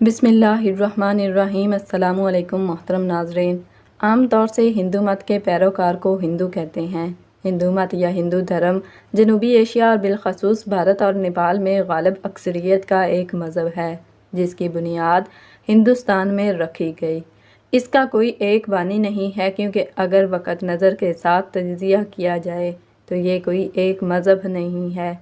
بسم اللہ الرحمن الرحیم۔ السلام علیکم محترم ناظرین۔ عام طور سے ہندو مت کے پیروکار کو ہندو کہتے ہیں۔ ہندو مت یا ہندو دھرم جنوبی ایشیا اور بالخصوص بھارت اور نیپال میں غالب اکثریت کا ایک مذہب ہے جس کی بنیاد ہندوستان میں رکھی گئی۔ اس کا کوئی ایک بانی نہیں ہے کیونکہ اگر وقت نظر کے ساتھ تجزیہ کیا جائے تو یہ کوئی ایک مذہب نہیں ہے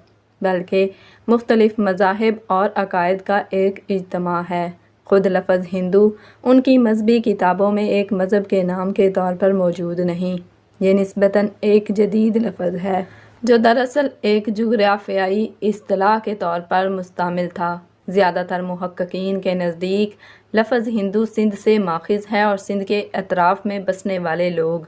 بلکہ مختلف مذاہب اور عقائد کا ایک اجتماع ہے۔ خود لفظ ہندو ان کی مذہبی کتابوں میں ایک مذہب کے نام کے طور پر موجود نہیں۔ یہ نسبتاً ایک جدید لفظ ہے جو دراصل ایک جغرافیائی اصطلاح کے طور پر مستعمل تھا۔ زیادہ تر محققین کے نزدیک لفظ ہندو سندھ سے ماخذ ہے اور سندھ کے اطراف میں بسنے والے لوگ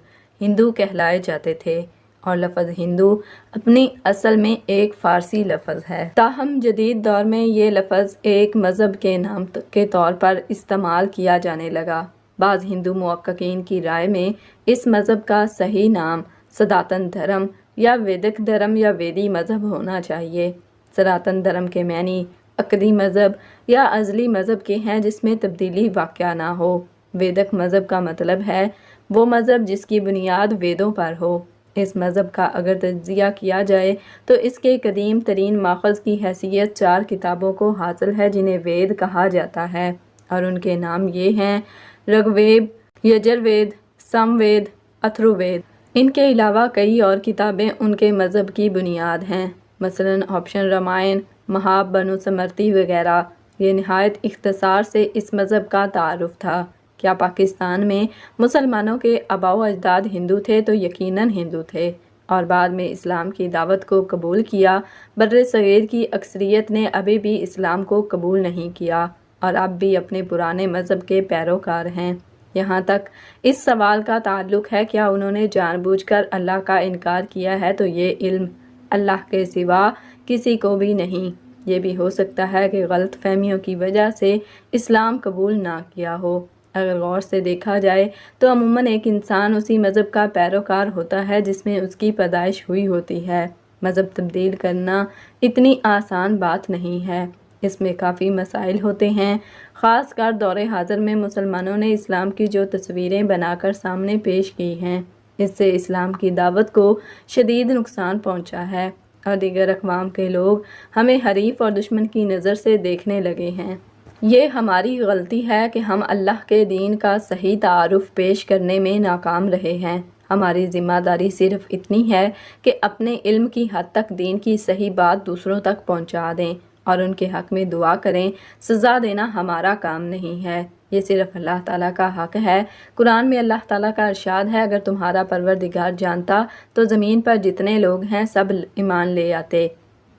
ہندو کہلائے جاتے تھے، اور لفظ ہندو اپنی اصل میں ایک فارسی لفظ ہے۔ تاہم جدید دور میں یہ لفظ ایک مذہب کے نام کے طور پر استعمال کیا جانے لگا۔ بعض ہندو محققین کی رائے میں اس مذہب کا صحیح نام سناتن دھرم یا ویدک دھرم یا ویدی مذہب ہونا چاہیے۔ سناتن دھرم کے معنی عقدی مذہب یا ازلی مذہب کے ہیں جس میں تبدیلی واقع نہ ہو۔ ویدک مذہب کا مطلب ہے وہ مذہب جس کی بنیاد ویدوں پر ہو۔ اس مذہب کا اگر تجزیہ کیا جائے تو اس کے قدیم ترین ماخذ کی حیثیت 4 کتابوں کو حاصل ہے جنہیں وید کہا جاتا ہے، اور ان کے نام یہ ہیں: رگ وید، یجر وید، سام وید، اتھرو وید۔ ان کے علاوہ کئی اور کتابیں ان کے مذہب کی بنیاد ہیں، مثلاً آپشن رامائن، مہا بنو سمرتی وغیرہ۔ یہ نہایت اختصار سے اس مذہب کا تعارف تھا۔ کیا پاکستان میں مسلمانوں کے آباء و اجداد ہندو تھے؟ تو یقیناً ہندو تھے، اور بعد میں اسلام کی دعوت کو قبول کیا۔ بر صغیر کی اکثریت نے ابھی بھی اسلام کو قبول نہیں کیا اور اب بھی اپنے پرانے مذہب کے پیروکار ہیں۔ یہاں تک اس سوال کا تعلق ہے کیا انہوں نے جان بوجھ کر اللہ کا انکار کیا ہے، تو یہ علم اللہ کے سوا کسی کو بھی نہیں۔ یہ بھی ہو سکتا ہے کہ غلط فہمیوں کی وجہ سے اسلام قبول نہ کیا ہو۔ اگر غور سے دیکھا جائے تو عموماً ایک انسان اسی مذہب کا پیروکار ہوتا ہے جس میں اس کی پیدائش ہوئی ہوتی ہے۔ مذہب تبدیل کرنا اتنی آسان بات نہیں ہے، اس میں کافی مسائل ہوتے ہیں۔ خاص کر دور حاضر میں مسلمانوں نے اسلام کی جو تصویریں بنا کر سامنے پیش کی ہیں، اس سے اسلام کی دعوت کو شدید نقصان پہنچا ہے، اور دیگر اقوام کے لوگ ہمیں حریف اور دشمن کی نظر سے دیکھنے لگے ہیں۔ یہ ہماری غلطی ہے کہ ہم اللہ کے دین کا صحیح تعارف پیش کرنے میں ناکام رہے ہیں۔ ہماری ذمہ داری صرف اتنی ہے کہ اپنے علم کی حد تک دین کی صحیح بات دوسروں تک پہنچا دیں اور ان کے حق میں دعا کریں۔ سزا دینا ہمارا کام نہیں ہے، یہ صرف اللہ تعالیٰ کا حق ہے۔ قرآن میں اللہ تعالیٰ کا ارشاد ہے، اگر تمہارا پروردگار جانتا تو زمین پر جتنے لوگ ہیں سب ایمان لے آتے،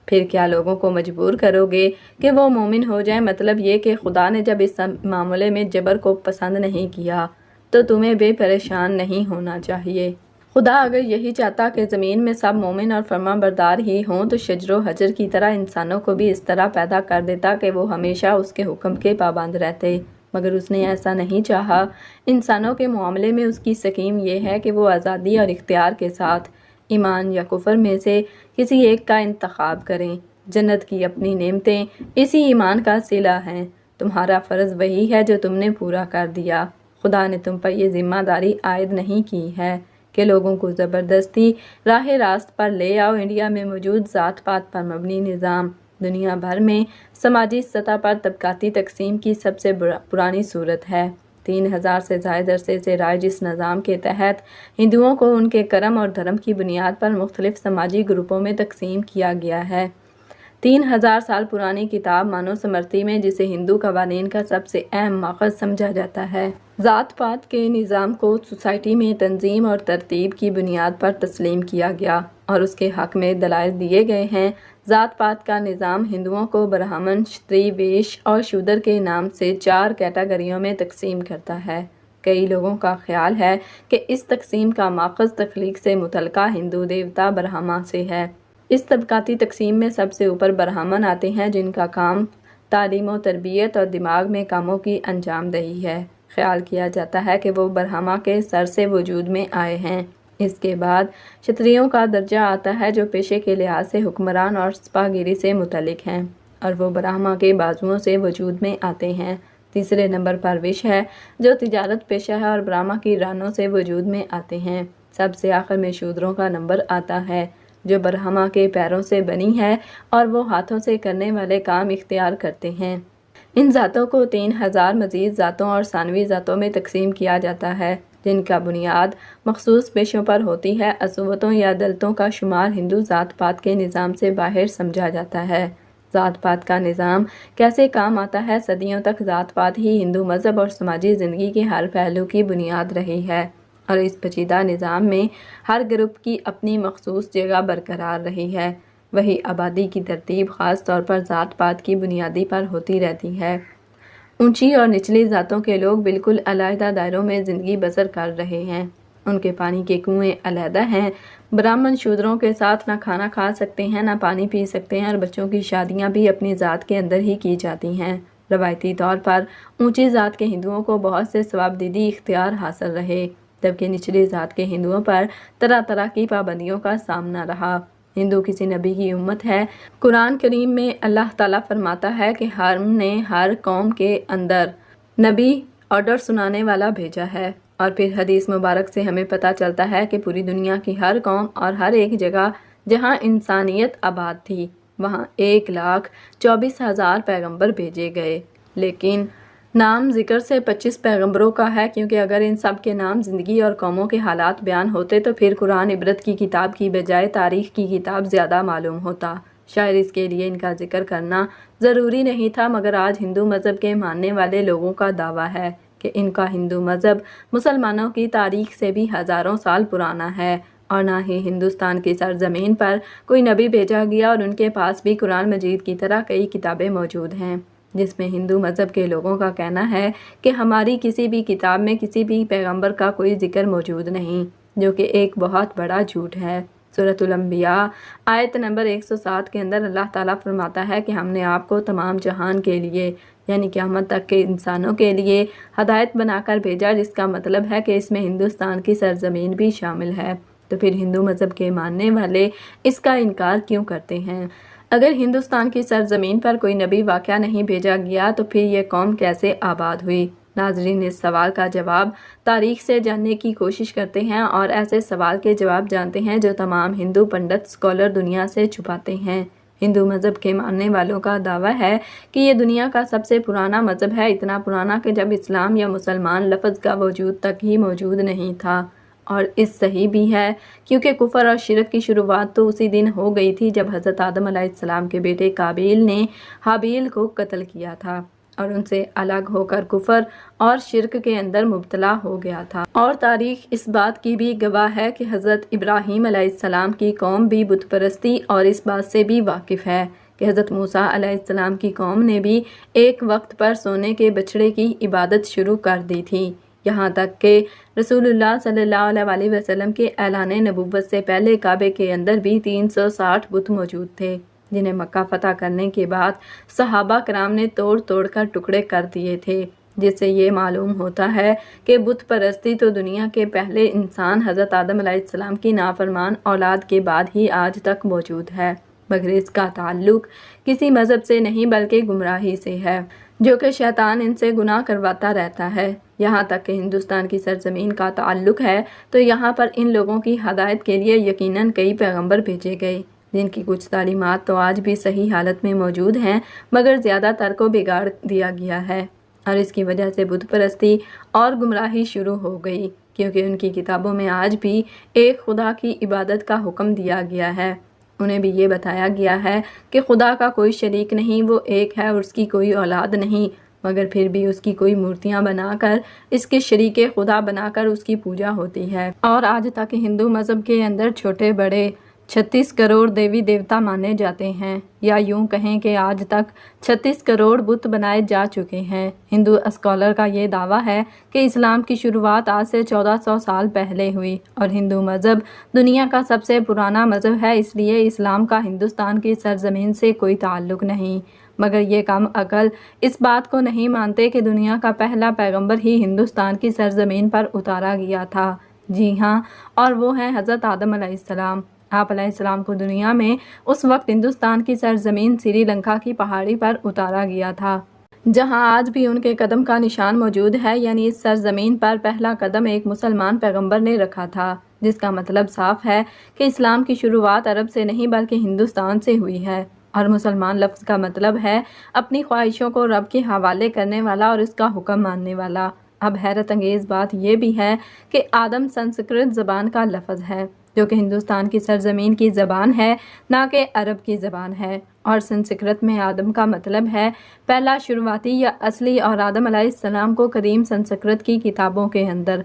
پھر کیا لوگوں کو مجبور کرو گے کہ وہ مومن ہو جائیں؟ مطلب یہ کہ خدا نے جب اس معاملے میں جبر کو پسند نہیں کیا تو تمہیں بے پریشان نہیں ہونا چاہیے۔ خدا اگر یہی چاہتا کہ زمین میں سب مومن اور فرما بردار ہی ہوں تو شجر و حجر کی طرح انسانوں کو بھی اس طرح پیدا کر دیتا کہ وہ ہمیشہ اس کے حکم کے پابند رہتے، مگر اس نے ایسا نہیں چاہا۔ انسانوں کے معاملے میں اس کی سکیم یہ ہے کہ وہ آزادی اور اختیار کے ساتھ ایمان یا کفر میں سے کسی ایک کا انتخاب کریں۔ جنت کی اپنی نعمتیں اسی ایمان کا صلہ ہیں۔ تمہارا فرض وہی ہے جو تم نے پورا کر دیا۔ خدا نے تم پر یہ ذمہ داری عائد نہیں کی ہے کہ لوگوں کو زبردستی راہ راست پر لے آؤ۔ انڈیا میں موجود ذات پات پر مبنی نظام دنیا بھر میں سماجی سطح پر طبقاتی تقسیم کی سب سے پرانی صورت ہے۔ 3000 سے زائد عرصے سے رائج اس نظام کے تحت ہندوؤں کو ان کے کرم اور دھرم کی بنیاد پر مختلف سماجی گروپوں میں تقسیم کیا گیا ہے۔ 3000 سال پرانی کتاب مانو سمرتی میں، جسے ہندو قوانین کا سب سے اہم ماخذ سمجھا جاتا ہے، ذات پات کے نظام کو سوسائٹی میں تنظیم اور ترتیب کی بنیاد پر تسلیم کیا گیا اور اس کے حق میں دلائل دیے گئے ہیں۔ ذات پات کا نظام ہندوؤں کو برہمن، شتری، ویش اور شودر کے نام سے 4 کیٹیگریوں میں تقسیم کرتا ہے۔ کئی لوگوں کا خیال ہے کہ اس تقسیم کا ماخذ تخلیق سے متعلقہ ہندو دیوتا برہما سے ہے۔ اس طبقاتی تقسیم میں سب سے اوپر برہمن آتے ہیں جن کا کام تعلیم و تربیت اور دماغ میں کاموں کی انجام دہی ہے۔ خیال کیا جاتا ہے کہ وہ برہما کے سر سے وجود میں آئے ہیں۔ اس کے بعد شتریوں کا درجہ آتا ہے جو پیشے کے لحاظ سے حکمران اور سپاہگیری سے متعلق ہیں، اور وہ برہما کے بازوؤں سے وجود میں آتے ہیں۔ تیسرے نمبر پر وش ہے جو تجارت پیشہ ہے اور برہما کی رانوں سے وجود میں آتے ہیں۔ سب سے آخر میں شودروں کا نمبر آتا ہے جو برہما کے پیروں سے بنی ہے اور وہ ہاتھوں سے کرنے والے کام اختیار کرتے ہیں۔ ان ذاتوں کو 3000 مزید ذاتوں اور ثانوی ذاتوں میں تقسیم کیا جاتا ہے جن کا بنیاد مخصوص پیشوں پر ہوتی ہے۔ اصوتوں یا دلتوں کا شمار ہندو ذات پات کے نظام سے باہر سمجھا جاتا ہے۔ ذات پات کا نظام کیسے کام آتا ہے؟ صدیوں تک ذات پات ہی ہندو مذہب اور سماجی زندگی کے ہر پہلو کی بنیاد رہی ہے اور اس پیچیدہ نظام میں ہر گروپ کی اپنی مخصوص جگہ برقرار رہی ہے۔ وہی آبادی کی ترتیب خاص طور پر ذات پات کی بنیادی پر ہوتی رہتی ہے۔ اونچی اور نچلی ذاتوں کے لوگ بالکل علیحدہ دائروں میں زندگی بسر کر رہے ہیں۔ ان کے پانی کے کنویں علیحدہ ہیں۔ برہمن شودروں کے ساتھ نہ کھانا کھا سکتے ہیں، نہ پانی پی سکتے ہیں اور بچوں کی شادیاں بھی اپنی ذات کے اندر ہی کی جاتی ہیں۔ روایتی طور پر اونچی ذات کے ہندوؤں کو بہت سے ثوابدیدی اختیار حاصل رہے، جبکہ نچلی ذات کے ہندوؤں پر طرح طرح کی پابندیوں کا سامنا رہا۔ ہندو کسی نبی کی امت ہے۔ قرآن کریم میں اللہ تعالیٰ فرماتا ہے کہ ہم نے ہر قوم کے اندر نبی آرڈر سنانے والا بھیجا ہے، اور پھر حدیث مبارک سے ہمیں پتہ چلتا ہے کہ پوری دنیا کی ہر قوم اور ہر ایک جگہ جہاں انسانیت آباد تھی وہاں 1,24,000 پیغمبر بھیجے گئے، لیکن نام ذکر سے 25 پیغمبروں کا ہے، کیونکہ اگر ان سب کے نام زندگی اور قوموں کے حالات بیان ہوتے تو پھر قرآن عبرت کی کتاب کی بجائے تاریخ کی کتاب زیادہ معلوم ہوتا۔ شاید اس کے لیے ان کا ذکر کرنا ضروری نہیں تھا، مگر آج ہندو مذہب کے ماننے والے لوگوں کا دعویٰ ہے کہ ان کا ہندو مذہب مسلمانوں کی تاریخ سے بھی ہزاروں سال پرانا ہے، اور نہ ہی ہندوستان کی سرزمین پر کوئی نبی بھیجا گیا، اور ان کے پاس بھی قرآن مجید کی طرح کئی کتابیں موجود ہیں جس میں ہندو مذہب کے لوگوں کا کہنا ہے کہ ہماری کسی بھی کتاب میں کسی بھی پیغمبر کا کوئی ذکر موجود نہیں، جو کہ ایک بہت بڑا جھوٹ ہے۔ سورۃ الانبیاء آیت نمبر 107 کے اندر اللہ تعالیٰ فرماتا ہے کہ ہم نے آپ کو تمام جہان کے لیے یعنی قیامت تک کے انسانوں کے لیے ہدایت بنا کر بھیجا، جس کا مطلب ہے کہ اس میں ہندوستان کی سرزمین بھی شامل ہے۔ تو پھر ہندو مذہب کے ماننے والے اس کا انکار کیوں کرتے ہیں؟ اگر ہندوستان کی سرزمین پر کوئی نبی واقعہ نہیں بھیجا گیا تو پھر یہ قوم کیسے آباد ہوئی؟ ناظرین اس سوال کا جواب تاریخ سے جاننے کی کوشش کرتے ہیں اور ایسے سوال کے جواب جانتے ہیں جو تمام ہندو پنڈت اسکالر دنیا سے چھپاتے ہیں۔ ہندو مذہب کے ماننے والوں کا دعویٰ ہے کہ یہ دنیا کا سب سے پرانا مذہب ہے، اتنا پرانا کہ جب اسلام یا مسلمان لفظ کا وجود تک ہی موجود نہیں تھا، اور اس صحیح بھی ہے کیونکہ کفر اور شرک کی شروعات تو اسی دن ہو گئی تھی جب حضرت آدم علیہ السلام کے بیٹے قابیل نے حابیل کو قتل کیا تھا اور ان سے الگ ہو کر کفر اور شرک کے اندر مبتلا ہو گیا تھا۔ اور تاریخ اس بات کی بھی گواہ ہے کہ حضرت ابراہیم علیہ السلام کی قوم بھی بت پرستی اور اس بات سے بھی واقف ہے کہ حضرت موسیٰ علیہ السلام کی قوم نے بھی ایک وقت پر سونے کے بچڑے کی عبادت شروع کر دی تھی، یہاں تک کہ رسول اللہ صلی اللہ علیہ وسلم کے اعلان نبوت سے پہلے کعبے کے اندر بھی 360 بت موجود تھے، جنہیں مکہ فتح کرنے کے بعد صحابہ کرام نے توڑ توڑ کر ٹکڑے کر دیے تھے، جس سے یہ معلوم ہوتا ہے کہ بت پرستی تو دنیا کے پہلے انسان حضرت آدم علیہ السلام کی نافرمان اولاد کے بعد ہی آج تک موجود ہے، مگر اس کا تعلق کسی مذہب سے نہیں بلکہ گمراہی سے ہے، جو کہ شیطان ان سے گناہ کرواتا رہتا ہے۔ یہاں تک کہ ہندوستان کی سرزمین کا تعلق ہے تو یہاں پر ان لوگوں کی ہدایت کے لیے یقیناً کئی پیغمبر بھیجے گئے، جن کی کچھ تعلیمات تو آج بھی صحیح حالت میں موجود ہیں، مگر زیادہ تر کو بگاڑ دیا گیا ہے، اور اس کی وجہ سے بت پرستی اور گمراہی شروع ہو گئی، کیونکہ ان کی کتابوں میں آج بھی ایک خدا کی عبادت کا حکم دیا گیا ہے۔ انہیں بھی یہ بتایا گیا ہے کہ خدا کا کوئی شریک نہیں، وہ ایک ہے اور اس کی کوئی اولاد نہیں، مگر پھر بھی اس کی کوئی مورتیاں بنا کر اس کے شریک خدا بنا کر اس کی پوجا ہوتی ہے، اور آج تک ہندو مذہب کے اندر چھوٹے بڑے 36 کروڑ دیوی دیوتا مانے جاتے ہیں، یا یوں کہیں کہ آج تک 36 کروڑ بت بنائے جا چکے ہیں۔ ہندو اسکالر کا یہ دعویٰ ہے کہ اسلام کی شروعات آج سے 1400 سال پہلے ہوئی، اور ہندو مذہب دنیا کا سب سے پرانا مذہب ہے، اس لیے اسلام کا ہندوستان کی سرزمین سے کوئی تعلق نہیں، مگر یہ کم عقل اس بات کو نہیں مانتے کہ دنیا کا پہلا پیغمبر ہی ہندوستان کی سرزمین پر اتارا گیا تھا۔ جی ہاں، اور وہ ہیں حضرت آدم علیہ السلام۔ آپ علیہ السلام کو دنیا میں اس وقت ہندوستان کی سرزمین سری لنکا کی پہاڑی پر اتارا گیا تھا۔ جہاں آج بھی ان کے قدم کا نشان موجود ہے، یعنی اس سرزمین پر پہلا قدم ایک مسلمان پیغمبر نے رکھا تھا، جس کا مطلب صاف ہے کہ اسلام کی شروعات عرب سے نہیں بلکہ ہندوستان سے ہوئی ہے۔ اور مسلمان لفظ کا مطلب ہے اپنی خواہشوں کو رب کے حوالے کرنے والا اور اس کا حکم ماننے والا۔ اب حیرت انگیز بات یہ بھی ہے کہ آدم سنسکرت زبان کا لفظ ہے، جو کہ ہندوستان کی سرزمین کی زبان ہے، نہ کہ عرب کی زبان ہے۔ اور سنسکرت میں آدم کا مطلب ہے پہلا شروعاتی یا اصلی، اور آدم علیہ السلام کو کریم سنسکرت کی کتابوں کے اندر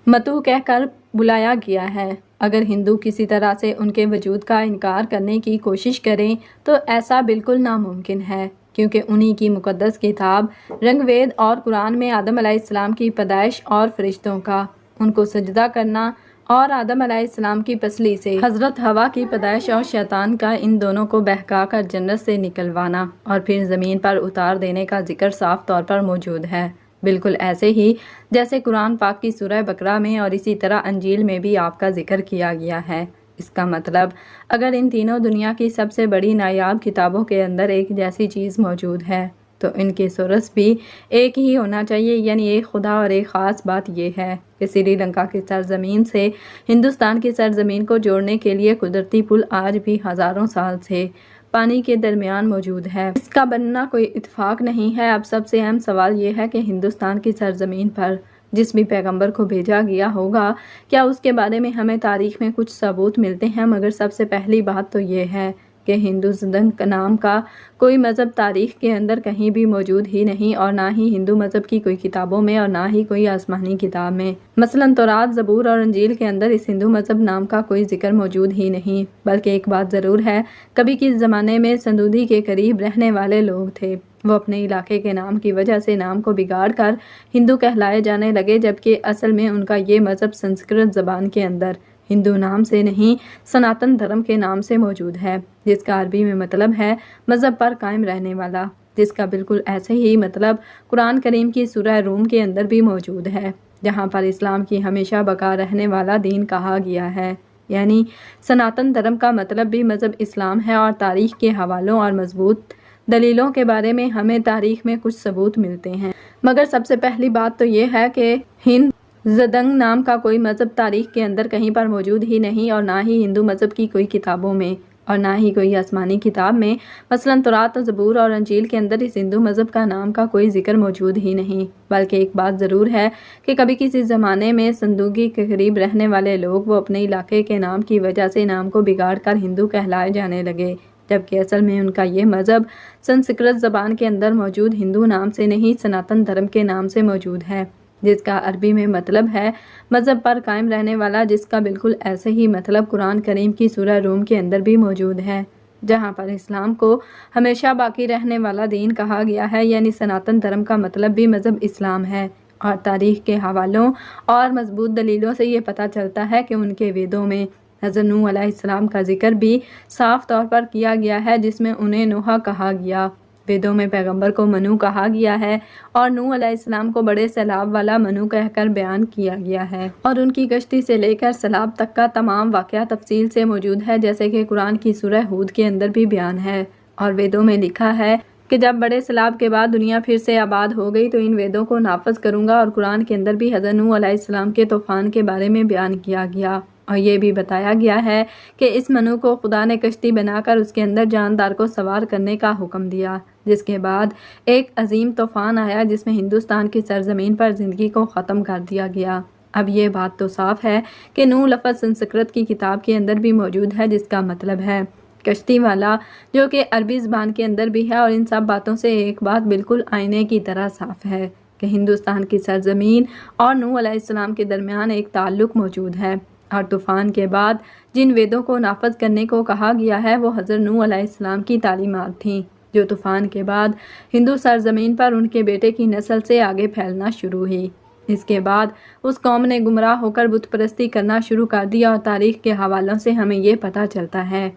متو کہہ کر بلایا گیا ہے۔ اگر ہندو کسی طرح سے ان کے وجود کا انکار کرنے کی کوشش کریں تو ایسا بالکل ناممکن ہے، کیونکہ انہی کی مقدس کتاب رنگ وید اور قرآن میں آدم علیہ السلام کی پیدائش اور فرشتوں کا ان کو سجدہ کرنا، اور آدم علیہ السلام کی پسلی سے حضرت حوا کی پیدائش اور شیطان کا ان دونوں کو بہکا کر جنت سے نکلوانا اور پھر زمین پر اتار دینے کا ذکر صاف طور پر موجود ہے، بالکل ایسے ہی جیسے قرآن پاک کی سورہ بقرہ میں اور اسی طرح انجیل میں بھی آپ کا ذکر کیا گیا ہے۔ اس کا مطلب اگر ان تینوں دنیا کی سب سے بڑی نایاب کتابوں کے اندر ایک جیسی چیز موجود ہے تو ان کے سورس بھی ایک ہی ہونا چاہیے، یعنی ایک خدا۔ اور ایک خاص بات یہ ہے کہ سری لنکا کی سرزمین سے ہندوستان کی سرزمین کو جوڑنے کے لیے قدرتی پل آج بھی ہزاروں سال سے پانی کے درمیان موجود ہے۔ اس کا بننا کوئی اتفاق نہیں ہے۔ اب سب سے اہم سوال یہ ہے کہ ہندوستان کی سرزمین پر جس بھی پیغمبر کو بھیجا گیا ہوگا، کیا اس کے بارے میں ہمیں تاریخ میں کچھ ثبوت ملتے ہیں؟ مگر سب سے پہلی بات تو یہ ہے کہ ہندوازم نام کا کوئی مذہب تاریخ کے اندر کہیں بھی موجود ہی نہیں، اور نہ ہی ہندو مذہب کی کوئی کتابوں میں اور نہ ہی کوئی آسمانی کتاب میں۔ مثلاً تورات، زبور اور انجیل کے اندر اس ہندو مذہب نام کا کوئی ذکر موجود ہی نہیں۔ بلکہ ایک بات ضرور ہے، کبھی کس زمانے میں سندودی کے قریب رہنے والے لوگ تھے، وہ اپنے علاقے کے نام کی وجہ سے نام کو بگاڑ کر ہندو کہلائے جانے لگے، جبکہ اصل میں ان کا یہ مذہب سنسکرت زبان کے اندر ہندو نام سے نہیں، سناتن دھرم کے نام سے موجود ہے، جس کا عربی میں مطلب ہے مذہب پر قائم رہنے والا، جس کا بالکل ایسے ہی مطلب قرآن کریم کی سورہ روم کے اندر بھی موجود ہے، جہاں پر اسلام کی ہمیشہ بقا رہنے والا دین کہا گیا ہے۔ یعنی سناتن دھرم کا مطلب بھی مذہب اسلام ہے۔ اور تاریخ کے حوالوں اور مضبوط دلیلوں کے بارے میں ہمیں تاریخ میں کچھ ثبوت ملتے ہیں، مگر سب سے پہلی بات تو یہ ہے کہ ہند زدنگ نام کا کوئی مذہب تاریخ کے اندر کہیں پر موجود ہی نہیں، اور نہ ہی ہندو مذہب کی کوئی کتابوں میں اور نہ ہی کوئی آسمانی کتاب میں، مثلاً تورات، زبور اور انجیل کے اندر اس ہندو مذہب کا نام کا کوئی ذکر موجود ہی نہیں۔ بلکہ ایک بات ضرور ہے کہ کبھی کسی زمانے میں سندودی کے قریب رہنے والے لوگ وہ اپنے علاقے کے نام کی وجہ سے نام کو بگاڑ کر ہندو کہلائے جانے لگے، جبکہ اصل میں ان کا یہ مذہب سنسکرت زبان کے اندر موجود ہندو نام سے نہیں، سناتن دھرم کے نام سے موجود ہے، جس کا عربی میں مطلب ہے مذہب پر قائم رہنے والا، جس کا بالکل ایسے ہی مطلب قرآن کریم کی سورہ روم کے اندر بھی موجود ہے، جہاں پر اسلام کو ہمیشہ باقی رہنے والا دین کہا گیا ہے، یعنی سناتن دھرم کا مطلب بھی مذہب اسلام ہے۔ اور تاریخ کے حوالوں اور مضبوط دلیلوں سے یہ پتہ چلتا ہے کہ ان کے ویدوں میں حضرت نوح علیہ السلام کا ذکر بھی صاف طور پر کیا گیا ہے، جس میں انہیں نوح کہا گیا۔ ویدوں میں پیغمبر کو منو کہا گیا ہے، اور نوح علیہ السلام کو بڑے سیلاب والا منو کہہ کر بیان کیا گیا ہے، اور ان کی کشتی سے لے کر سیلاب تک کا تمام واقعہ تفصیل سے موجود ہے، جیسے کہ قرآن کی سورہ ہود کے اندر بھی بیان ہے۔ اور ویدوں میں لکھا ہے کہ جب بڑے سیلاب کے بعد دنیا پھر سے آباد ہو گئی تو ان ویدوں کو نافذ کروں گا۔ اور قرآن کے اندر بھی حضرت نوح علیہ السلام کے طوفان کے بارے میں بیان کیا گیا، اور یہ بھی بتایا گیا ہے کہ اس منو کو خدا نے کشتی بنا کر اس کے اندر جاندار کو سوار کرنے کا حکم دیا، جس کے بعد ایک عظیم طوفان آیا جس میں ہندوستان کی سرزمین پر زندگی کو ختم کر دیا گیا۔ اب یہ بات تو صاف ہے کہ نوح لفظ سنسکرت کی کتاب کے اندر بھی موجود ہے، جس کا مطلب ہے کشتی والا، جو کہ عربی زبان کے اندر بھی ہے۔ اور ان سب باتوں سے ایک بات بالکل آئینے کی طرح صاف ہے کہ ہندوستان کی سرزمین اور نوح علیہ السلام کے درمیان ایک تعلق موجود ہے، اور طوفان کے بعد جن ویدوں کو نافذ کرنے کو کہا گیا ہے وہ حضرت نوح علیہ السلام کی تعلیمات تھیں، جو طوفان کے بعد ہندو سرزمین پر ان کے بیٹے کی نسل سے آگے پھیلنا شروع ہوئی۔ اس کے بعد اس قوم نے گمراہ ہو کر بت پرستی کرنا شروع کر دیا، اور تاریخ کے حوالوں سے ہمیں یہ پتہ چلتا ہے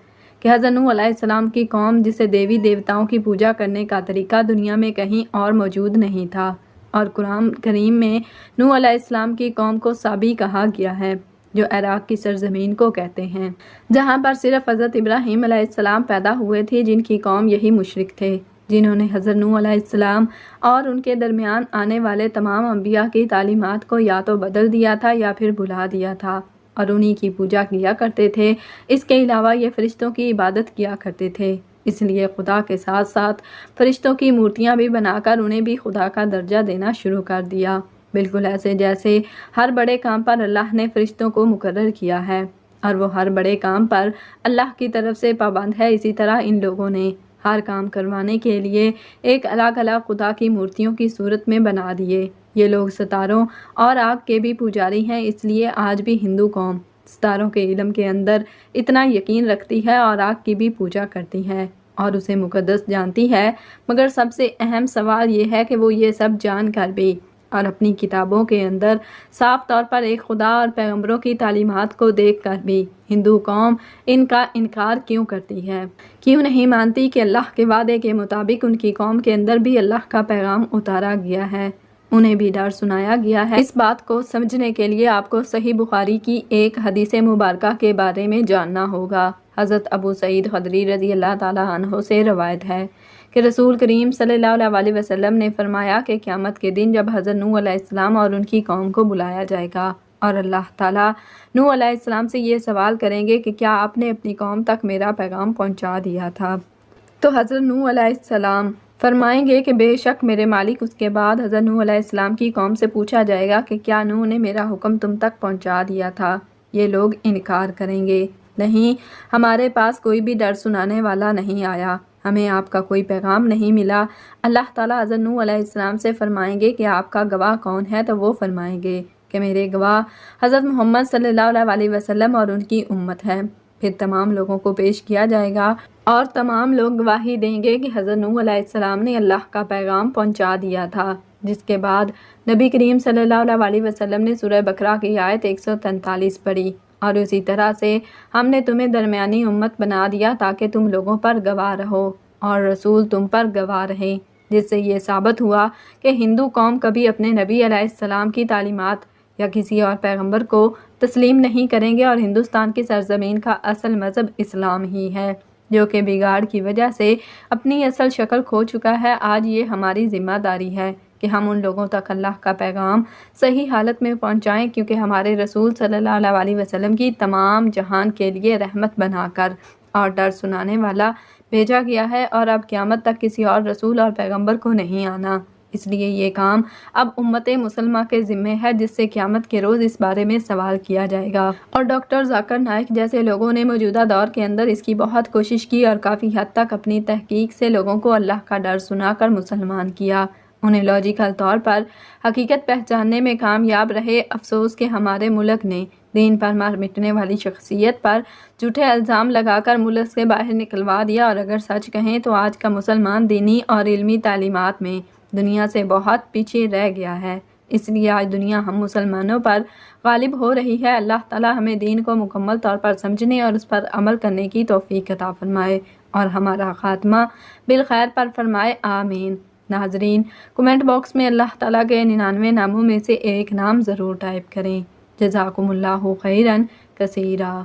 کہ حضرت نوح علیہ السلام کی قوم، جسے دیوی دیوتاؤں کی پوجا کرنے کا طریقہ دنیا میں کہیں اور موجود نہیں تھا، اور قرآن کریم میں نوح علیہ السلام کی قوم کو سابی کہا گیا ہے، جو عراق کی سرزمین کو کہتے ہیں، جہاں پر صرف حضرت ابراہیم علیہ السلام پیدا ہوئے تھے، جن کی قوم یہی مشرک تھے۔ جنہوں نے حضرت نوح علیہ السلام اور ان کے درمیان آنے والے تمام انبیاء کی تعلیمات کو یا تو بدل دیا تھا یا پھر بھلا دیا تھا اور انہی کی پوجا کیا کرتے تھے۔ اس کے علاوہ یہ فرشتوں کی عبادت کیا کرتے تھے، اس لیے خدا کے ساتھ ساتھ فرشتوں کی مورتیاں بھی بنا کر انہیں بھی خدا کا درجہ دینا شروع کر دیا، بالکل ایسے جیسے ہر بڑے کام پر اللہ نے فرشتوں کو مقرر کیا ہے اور وہ ہر بڑے کام پر اللہ کی طرف سے پابند ہے۔ اسی طرح ان لوگوں نے ہر کام کروانے کے لیے ایک الگ الگ خدا کی مورتیوں کی صورت میں بنا دیے۔ یہ لوگ ستاروں اور آگ کے بھی پجاری ہیں، اس لیے آج بھی ہندو قوم ستاروں کے علم کے اندر اتنا یقین رکھتی ہے اور آگ کی بھی پوجا کرتی ہے اور اسے مقدس جانتی ہے، مگر سب سے اہم سوال یہ ہے کہ وہ یہ سب جان کر بھی اور اپنی کتابوں کے اندر صاف طور پر ایک خدا اور پیغمبروں کی تعلیمات کو دیکھ کر بھی ہندو قوم ان کا انکار کیوں کرتی ہے؟ کیوں نہیں مانتی کہ اللہ کے وعدے کے مطابق ان کی قوم کے اندر بھی اللہ کا پیغام اتارا گیا ہے، انہیں بھی ڈر سنایا گیا ہے؟ اس بات کو سمجھنے کے لیے آپ کو صحیح بخاری کی ایک حدیث مبارکہ کے بارے میں جاننا ہوگا۔ حضرت ابو سعید خدری رضی اللہ تعالیٰ عنہ سے روایت ہے کہ رسول کریم صلی اللہ علیہ وسلم نے فرمایا کہ قیامت کے دن جب حضرت نوح علیہ السلام اور ان کی قوم کو بلایا جائے گا اور اللہ تعالیٰ نوح علیہ السلام سے یہ سوال کریں گے کہ کیا آپ نے اپنی قوم تک میرا پیغام پہنچا دیا تھا، تو حضرت نوح علیہ السلام فرمائیں گے کہ بے شک میرے مالک۔ اس کے بعد حضرت نوح علیہ السلام کی قوم سے پوچھا جائے گا کہ کیا نوح نے میرا حکم تم تک پہنچا دیا تھا؟ یہ لوگ انکار کریں گے، نہیں، ہمارے پاس کوئی بھی ڈر سنانے والا نہیں آیا، ہمیں آپ کا کوئی پیغام نہیں ملا۔ اللہ تعالیٰ حضرت نوح علیہ السلام سے فرمائیں گے کہ آپ کا گواہ کون ہے؟ تو وہ فرمائیں گے کہ میرے گواہ حضرت محمد صلی اللہ علیہ وسلم اور ان کی امت ہے۔ پھر تمام لوگوں کو پیش کیا جائے گا اور تمام لوگ گواہی دیں گے کہ حضرت نوح علیہ السلام نے اللہ کا پیغام پہنچا دیا تھا، جس کے بعد نبی کریم صلی اللہ علیہ وسلم نے سورہ بقرہ کی آیت 143 پڑھی، اور اسی طرح سے ہم نے تمہیں درمیانی امت بنا دیا تاکہ تم لوگوں پر گواہ رہو اور رسول تم پر گواہ رہیں، جس سے یہ ثابت ہوا کہ ہندو قوم کبھی اپنے نبی علیہ السلام کی تعلیمات یا کسی اور پیغمبر کو تسلیم نہیں کریں گے، اور ہندوستان کی سرزمین کا اصل مذہب اسلام ہی ہے، جو کہ بگاڑ کی وجہ سے اپنی اصل شکل کھو چکا ہے۔ آج یہ ہماری ذمہ داری ہے کہ ہم ان لوگوں تک اللہ کا پیغام صحیح حالت میں پہنچائیں، کیونکہ ہمارے رسول صلی اللہ علیہ وسلم کی تمام جہان کے لیے رحمت بنا کر اور ڈر سنانے والا بھیجا گیا ہے، اور اب قیامت تک کسی اور رسول اور پیغمبر کو نہیں آنا۔ اس لیے یہ کام اب امت مسلمہ کے ذمے ہے، جس سے قیامت کے روز اس بارے میں سوال کیا جائے گا۔ اور ڈاکٹر ذاکر نائک جیسے لوگوں نے موجودہ دور کے اندر اس کی بہت کوشش کی اور کافی حد تک اپنی تحقیق سے لوگوں کو اللہ کا ڈر سنا کر مسلمان کیا، انہیں لاجیکل طور پر حقیقت پہچاننے میں کامیاب رہے۔ افسوس کہ ہمارے ملک نے دین پر مر مٹنے والی شخصیت پر جھوٹے الزام لگا کر ملک سے باہر نکلوا دیا، اور اگر سچ کہیں تو آج کا مسلمان دینی اور علمی تعلیمات میں دنیا سے بہت پیچھے رہ گیا ہے۔ اس لیے آج دنیا ہم مسلمانوں پر غالب ہو رہی ہے۔ اللہ تعالیٰ ہمیں دین کو مکمل طور پر سمجھنے اور اس پر عمل کرنے کی توفیق عطا فرمائے اور ہمارا خاتمہ بالخیر پر فرمائے، آمین۔ ناظرین، کمنٹ باکس میں اللہ تعالیٰ کے 99 ناموں میں سے ایک نام ضرور ٹائپ کریں۔ جزاکم اللہ خیراً کثیرا۔